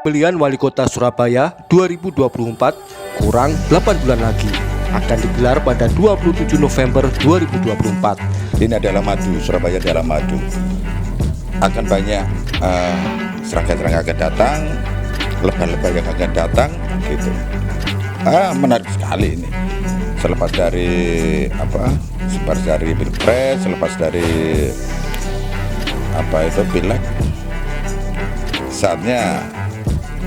Pemilihan Wali Kota Surabaya 2024 kurang 8 bulan lagi akan digelar pada 27 November 2024. Ini adalah madu, Surabaya adalah madu. Akan banyak serangga-serangga akan datang, lebah-lebah yang akan datang, gitu. Menarik sekali ini. Selepas dari Pilpres, selepas dari Pileg, saatnya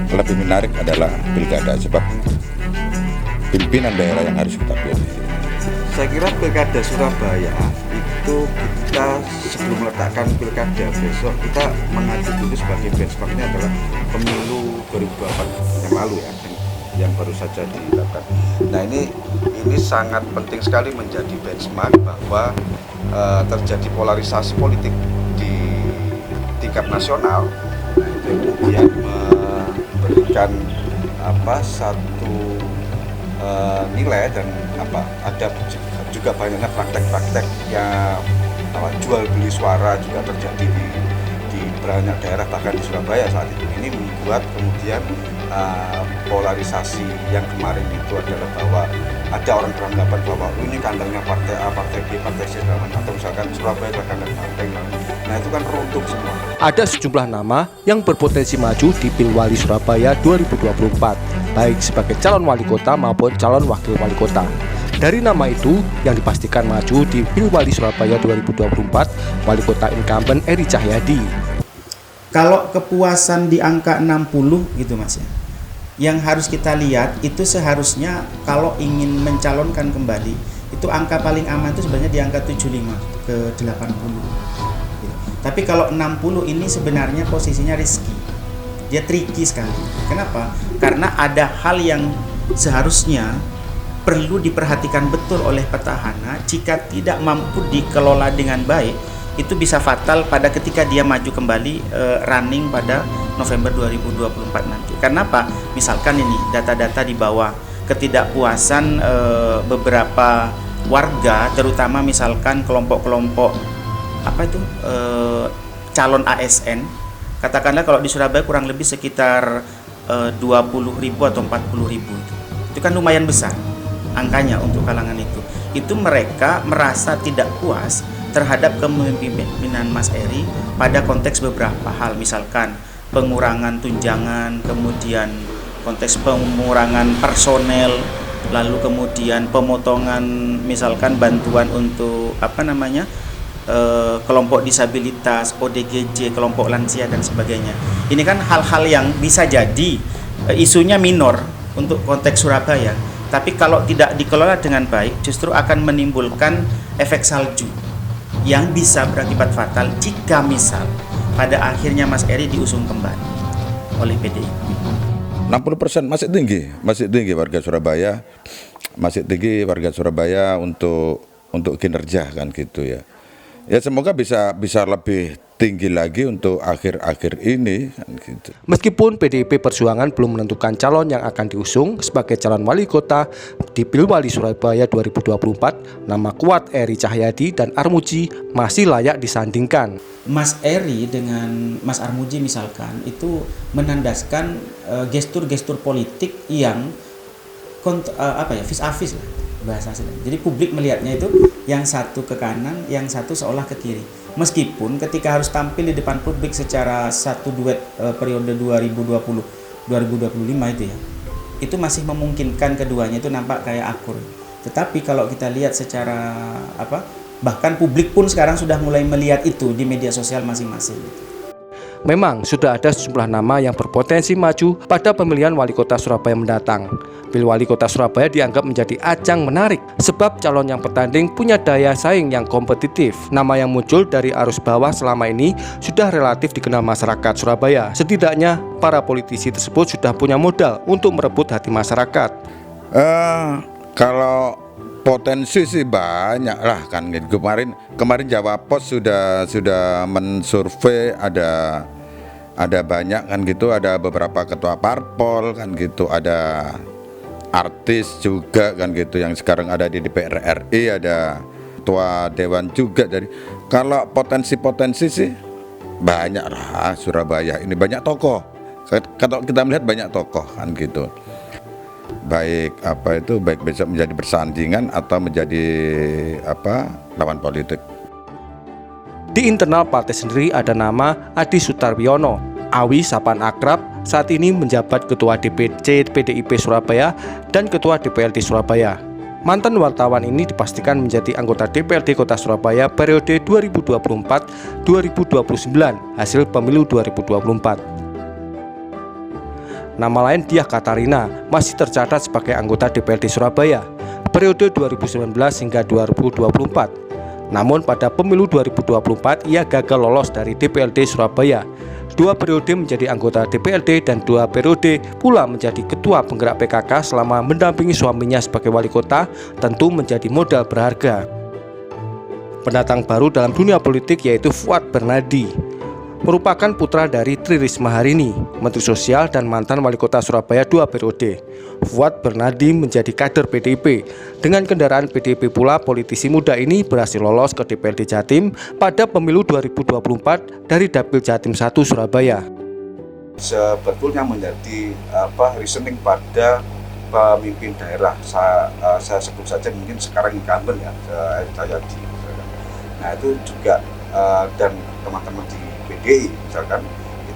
lebih menarik adalah pilkada, sebab pimpinan daerah yang harus kita pilih. Saya kira pilkada Surabaya itu kita sebelum meletakkan pilkada besok kita mengacu dulu sebagai benchmarknya adalah pemilu 2024 yang lalu ya, yang baru saja dilakukan. Nah ini sangat penting sekali menjadi benchmark bahwa terjadi polarisasi politik di tingkat nasional. Nah, itu kemudian memberikan satu nilai dan ada juga banyaknya praktek-praktek yang jual beli suara juga terjadi di banyak daerah, bahkan di Surabaya saat itu. Ini membuat kemudian polarisasi yang kemarin itu adalah bahwa ada orang beranggapan bahwa ini kandangnya partai A, partai B, partai C, atau misalkan Surabaya adalah kandang partai. Nah itu kan runtuh semua. Ada sejumlah nama yang berpotensi maju di Pilwali Surabaya 2024, baik sebagai calon wali kota maupun calon wakil wali kota. Dari nama itu yang dipastikan maju di Pilwali Surabaya 2024, wali kota incumbent Eri Cahyadi. Kalau kepuasan di angka 60 gitu Mas ya, yang harus kita lihat itu seharusnya kalau ingin mencalonkan kembali itu angka paling aman itu sebenarnya di angka 75 ke 80. Tapi kalau 60 ini sebenarnya posisinya risky, dia tricky sekali. Kenapa? Karena ada hal yang seharusnya perlu diperhatikan betul oleh petahana. Jika tidak mampu dikelola dengan baik, itu bisa fatal pada ketika dia maju kembali running pada November 2024 nanti. Karena apa? Misalkan ini data-data di bawah, ketidakpuasan beberapa warga, terutama misalkan kelompok-kelompok calon ASN. Katakanlah kalau di Surabaya kurang lebih sekitar 20.000 atau 40.000. Itu kan lumayan besar angkanya untuk kalangan itu. Itu mereka merasa tidak puas terhadap kepemimpinan Mas Eri pada konteks beberapa hal, misalkan pengurangan tunjangan, kemudian konteks pengurangan personel, lalu kemudian pemotongan misalkan bantuan untuk kelompok disabilitas, ODGJ, kelompok lansia dan sebagainya. Ini kan hal-hal yang bisa jadi isunya minor untuk konteks Surabaya, tapi kalau tidak dikelola dengan baik justru akan menimbulkan efek salju yang bisa berakibat fatal jika misal pada akhirnya Mas Eri diusung kembali oleh PDIP. 60% masih tinggi warga Surabaya, untuk kinerja kan gitu ya. Ya semoga bisa lebih tinggi lagi untuk akhir-akhir ini kan gitu. Meskipun PDIP Perjuangan belum menentukan calon yang akan diusung sebagai calon wali kota di Pilwali Surabaya 2024, nama kuat Eri Cahyadi dan Armuji masih layak disandingkan. Mas Eri dengan Mas Armuji misalkan itu menandaskan gestur-gestur politik yang vis-a-vis lah bahasa aslinya. Jadi publik melihatnya itu yang satu ke kanan, yang satu seolah ke kiri. Meskipun ketika harus tampil di depan publik secara satu duet periode 2020-2025 itu ya, itu masih memungkinkan keduanya itu nampak kayak akur. Tetapi kalau kita lihat secara bahkan publik pun sekarang sudah mulai melihat itu di media sosial masing-masing. Memang sudah ada sejumlah nama yang berpotensi maju pada pemilihan wali kota Surabaya mendatang. Pilwali Kota Surabaya dianggap menjadi ajang menarik sebab calon yang bertanding punya daya saing yang kompetitif. Nama yang muncul dari arus bawah selama ini sudah relatif dikenal masyarakat Surabaya. Setidaknya para politisi tersebut sudah punya modal untuk merebut hati masyarakat. Kalau potensi sih banyak lah kan. Kemarin Jawa Pos sudah mensurvei, ada banyak kan gitu, ada beberapa ketua parpol kan gitu, ada artis juga kan gitu yang sekarang ada di DPR RI, ada ketua dewan juga. Jadi kalau potensi sih banyak lah Surabaya ini, banyak tokoh Kalau kita melihat banyak tokoh kan gitu, baik besok menjadi bersandingan atau menjadi lawan politik. Di internal partai sendiri ada nama Adi Sutarwiono. Awi sapaan akrab saat ini menjabat Ketua DPC PDIP Surabaya dan Ketua DPRD Surabaya. Mantan wartawan ini dipastikan menjadi anggota DPRD Kota Surabaya periode 2024-2029 hasil pemilu 2024. Nama lain Diah Katarina masih tercatat sebagai anggota DPRD Surabaya periode 2019 hingga 2024. Namun pada pemilu 2024 ia gagal lolos dari DPRD Surabaya. 2 periode menjadi anggota DPRD dan 2 periode pula menjadi ketua penggerak PKK selama mendampingi suaminya sebagai wali kota, tentu menjadi modal berharga. Pendatang baru dalam dunia politik yaitu Fuad Bernadi, merupakan putra dari Tri Risma Harini, Menteri Sosial dan mantan wali kota Surabaya 2 periode. Fuad Bernadi menjadi kader PDIP. Dengan kendaraan PDIP pula, politisi muda ini berhasil lolos ke DPRD Jatim pada pemilu 2024 dari Dapil Jatim 1 Surabaya. Sebetulnya menjadi reasoning pada pemimpin daerah. Saya sebut saja mungkin sekarang incumbent ya, Jayadi. Nah itu juga dan teman-teman di PDI misalkan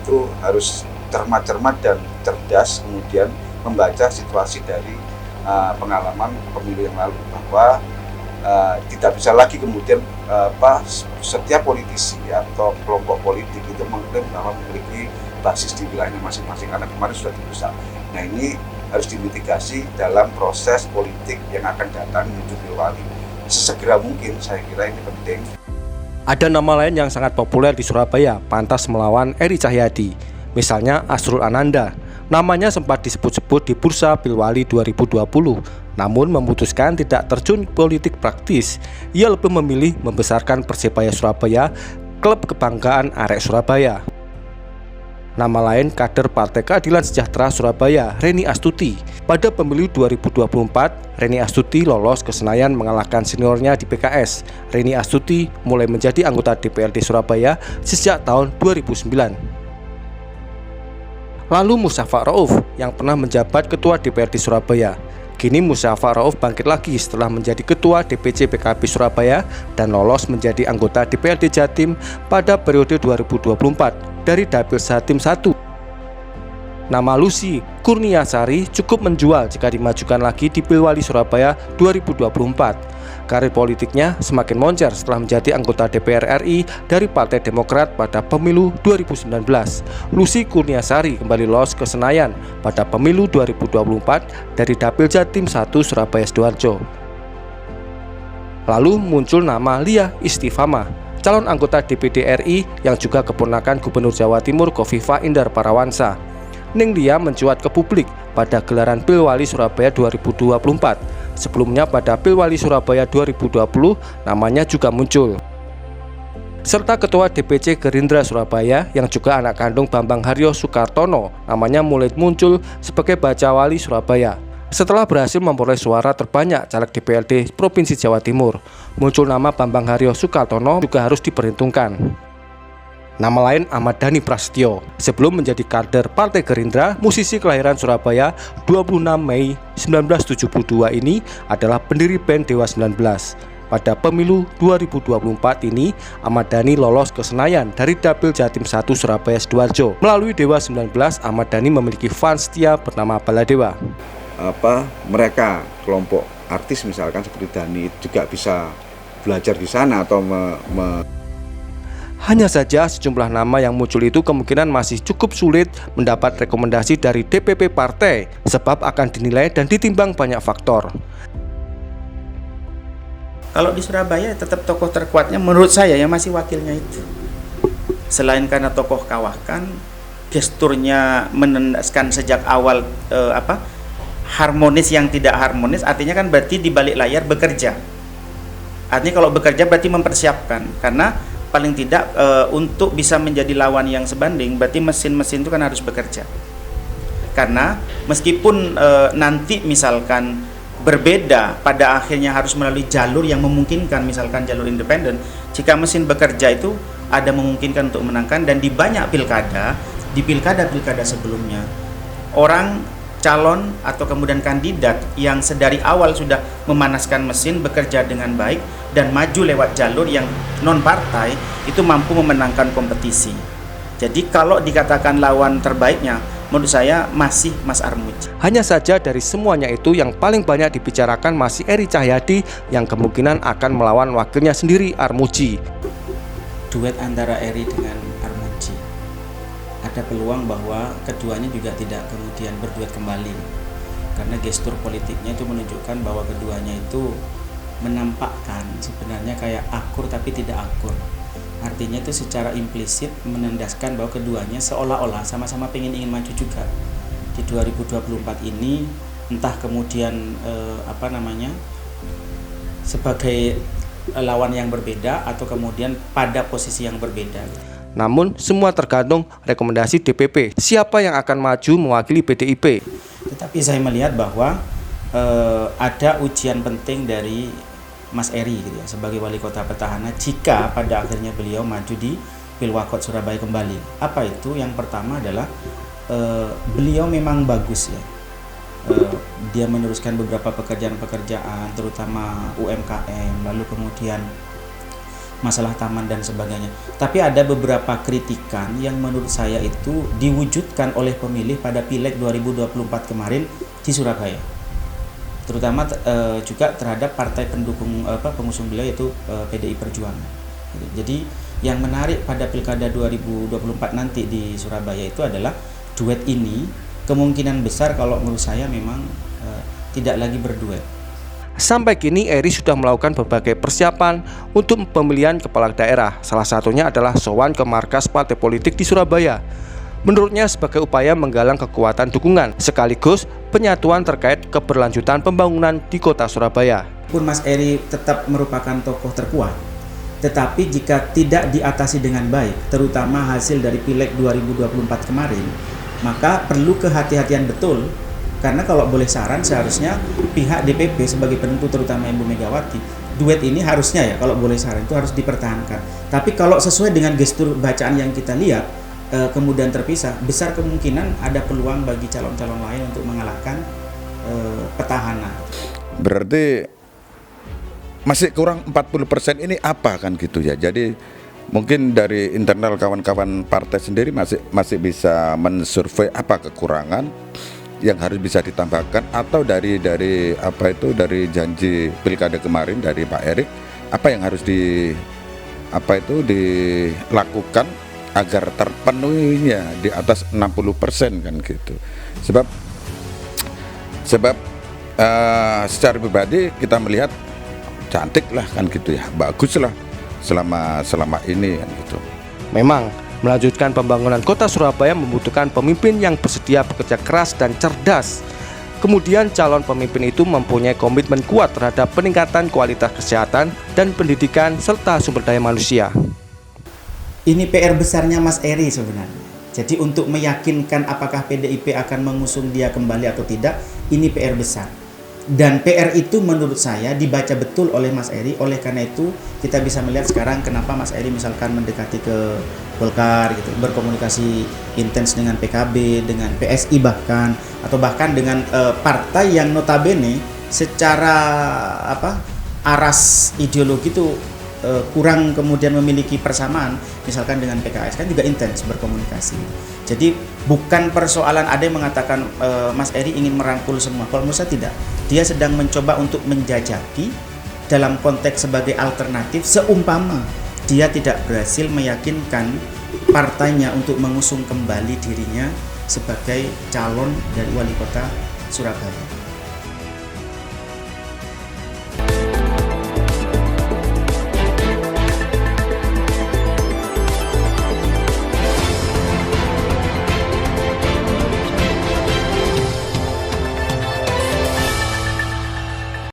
itu harus cermat-cermat dan cerdas kemudian membaca situasi dari pengalaman pemilu yang lalu, bahwa tidak bisa lagi kemudian setiap politisi atau kelompok politik itu mengklaim bahwa memiliki basis di wilayahnya masing-masing karena kemarin sudah dirusak. Nah ini harus dimitigasi dalam proses politik yang akan datang menuju Pilwali sesegera mungkin. Saya kira ini penting. Ada nama lain yang sangat populer di Surabaya pantas melawan Eri Cahyadi, misalnya Asrul Ananda. Namanya sempat disebut-sebut di bursa Pilwali 2020, namun memutuskan tidak terjun politik praktis. Ia lebih memilih membesarkan Persebaya Surabaya, klub kebanggaan arek Surabaya. Nama lain kader Partai Keadilan Sejahtera Surabaya, Reni Astuti. Pada pemilu 2024, Reni Astuti lolos ke Senayan mengalahkan seniornya di PKS. Reni Astuti mulai menjadi anggota DPRD Surabaya sejak tahun 2009. Lalu Musyafa Rauf yang pernah menjabat Ketua DPRD Surabaya. Kini Musyafa Rauf bangkit lagi setelah menjadi Ketua DPC PKB Surabaya dan lolos menjadi anggota DPRD Jatim pada periode 2024 dari Dapil Jatim 1. Nama Lucy Kurniasari cukup menjual jika dimajukan lagi di Pilwali Surabaya 2024. Karir politiknya semakin moncer setelah menjadi anggota DPR RI dari Partai Demokrat pada pemilu 2019. Lucy Kurniasari kembali lolos ke Senayan pada pemilu 2024 dari Dapil Jatim 1 Surabaya Sidoarjo. Lalu muncul nama Lia Istifama, calon anggota DPD RI yang juga keponakan Gubernur Jawa Timur Khofifah Indar Parawansa. Ning Lia mencuat ke publik pada gelaran Pilwali Surabaya 2024. Sebelumnya pada Pilwali Surabaya 2020 namanya juga muncul. Serta Ketua DPC Gerindra Surabaya yang juga anak kandung Bambang Haryo Soekartono namanya mulai muncul sebagai baca wali Surabaya. Setelah berhasil memperoleh suara terbanyak caleg DPRD Provinsi Jawa Timur, muncul nama Bambang Haryo Soekartono juga harus diperhitungkan. Nama lain Ahmad Dhani Prasetyo. Sebelum menjadi kader Partai Gerindra, musisi kelahiran Surabaya 26 Mei 1972 ini adalah pendiri band Dewa 19. Pada pemilu 2024 ini, Ahmad Dhani lolos ke Senayan dari Dapil Jatim 1 Surabaya Sidoarjo. Melalui Dewa 19, Ahmad Dhani memiliki fans setia bernama Baladewa. Mereka kelompok artis misalkan seperti Dhani juga bisa belajar di sana atau Hanya saja sejumlah nama yang muncul itu kemungkinan masih cukup sulit mendapat rekomendasi dari DPP partai sebab akan dinilai dan ditimbang banyak faktor. Kalau di Surabaya tetap tokoh terkuatnya menurut saya ya masih wakilnya itu. Selain karena tokoh kawakan, gesturnya menendaskan sejak awal harmonis yang tidak harmonis, artinya kan berarti di balik layar bekerja. Artinya kalau bekerja berarti mempersiapkan, karena paling tidak untuk bisa menjadi lawan yang sebanding berarti mesin-mesin itu kan harus bekerja. Karena meskipun nanti misalkan berbeda pada akhirnya harus melalui jalur yang memungkinkan, misalkan jalur independen, jika mesin bekerja itu ada memungkinkan untuk menangkan. Dan di banyak pilkada di pilkada-pilkada sebelumnya, orang calon atau kemudian kandidat yang sedari awal sudah memanaskan mesin, bekerja dengan baik dan maju lewat jalur yang non partai itu mampu memenangkan kompetisi. Jadi kalau dikatakan lawan terbaiknya, menurut saya masih Mas Armuji. Hanya saja dari semuanya itu yang paling banyak dibicarakan masih Eri Cahyadi yang kemungkinan akan melawan wakilnya sendiri, Armuji. Duet antara Eri dengan Armuji, ada peluang bahwa keduanya juga tidak kemudian berduet kembali, karena gestur politiknya itu menunjukkan bahwa keduanya itu menampakkan sebenarnya kayak akur tapi tidak akur. Artinya itu secara implisit menandaskan bahwa keduanya seolah-olah sama-sama ingin maju juga di 2024 ini, entah kemudian sebagai lawan yang berbeda atau kemudian pada posisi yang berbeda. Namun semua tergantung rekomendasi DPP, siapa yang akan maju mewakili PDIP. Tetapi saya melihat bahwa ada ujian penting dari Mas Eri gitu ya, sebagai wali kota petahana jika pada akhirnya beliau maju di Pilwakot Surabaya kembali. Apa itu? Yang pertama adalah beliau memang bagus ya. Dia meneruskan beberapa pekerjaan-pekerjaan terutama UMKM, lalu kemudian masalah taman dan sebagainya. Tapi ada beberapa kritikan yang menurut saya itu diwujudkan oleh pemilih pada Pileg 2024 kemarin di Surabaya. Terutama juga terhadap partai pendukung pengusung beliau yaitu PDI Perjuangan. Jadi yang menarik pada Pilkada 2024 nanti di Surabaya itu adalah duet ini kemungkinan besar kalau menurut saya memang tidak lagi berduet. Sampai kini Eri sudah melakukan berbagai persiapan untuk pemilihan kepala daerah. Salah satunya adalah sowan ke markas partai politik di Surabaya. Menurutnya sebagai upaya menggalang kekuatan dukungan sekaligus penyatuan terkait keberlanjutan pembangunan di kota Surabaya. Pun Mas Eri tetap merupakan tokoh terkuat, tetapi jika tidak diatasi dengan baik, terutama hasil dari Pileg 2024 kemarin, maka perlu kehati-hatian betul. Karena kalau boleh saran, seharusnya pihak DPP sebagai penentu terutama Ibu Megawati, duet ini harusnya ya kalau boleh saran itu harus dipertahankan. Tapi kalau sesuai dengan gestur bacaan yang kita lihat kemudian terpisah, besar kemungkinan ada peluang bagi calon-calon lain untuk mengalahkan petahana. Berarti masih kurang 40% ini apa kan gitu ya. Jadi mungkin dari internal kawan-kawan partai sendiri masih bisa mensurvei apa kekurangan yang harus bisa ditambahkan, atau dari dari janji pilkada kemarin dari Pak Erik, apa yang harus dilakukan agar terpenuhinya di atas 60% kan gitu. Sebab secara pribadi kita melihat cantik lah kan gitu ya, bagus lah selama ini kan gitu. Memang melanjutkan pembangunan kota Surabaya membutuhkan pemimpin yang bersedia bekerja keras dan cerdas. Kemudian calon pemimpin itu mempunyai komitmen kuat terhadap peningkatan kualitas kesehatan dan pendidikan serta sumber daya manusia. Ini PR besarnya Mas Eri sebenarnya. Jadi untuk meyakinkan apakah PDIP akan mengusung dia kembali atau tidak, ini PR besar. Dan PR itu menurut saya dibaca betul oleh Mas Eri. Oleh karena itu kita bisa melihat sekarang kenapa Mas Eri misalkan mendekati ke Golkar gitu, berkomunikasi intens dengan PKB, dengan PSI bahkan, atau bahkan dengan partai yang notabene secara aras ideologi itu kurang kemudian memiliki persamaan, misalkan dengan PKS kan juga intens berkomunikasi. Jadi bukan persoalan ada yang mengatakan Mas Eri ingin merangkul semua. Kalau menurut saya tidak. Dia sedang mencoba untuk menjajaki dalam konteks sebagai alternatif seumpama dia tidak berhasil meyakinkan partainya untuk mengusung kembali dirinya sebagai calon dari wali kota Surabaya.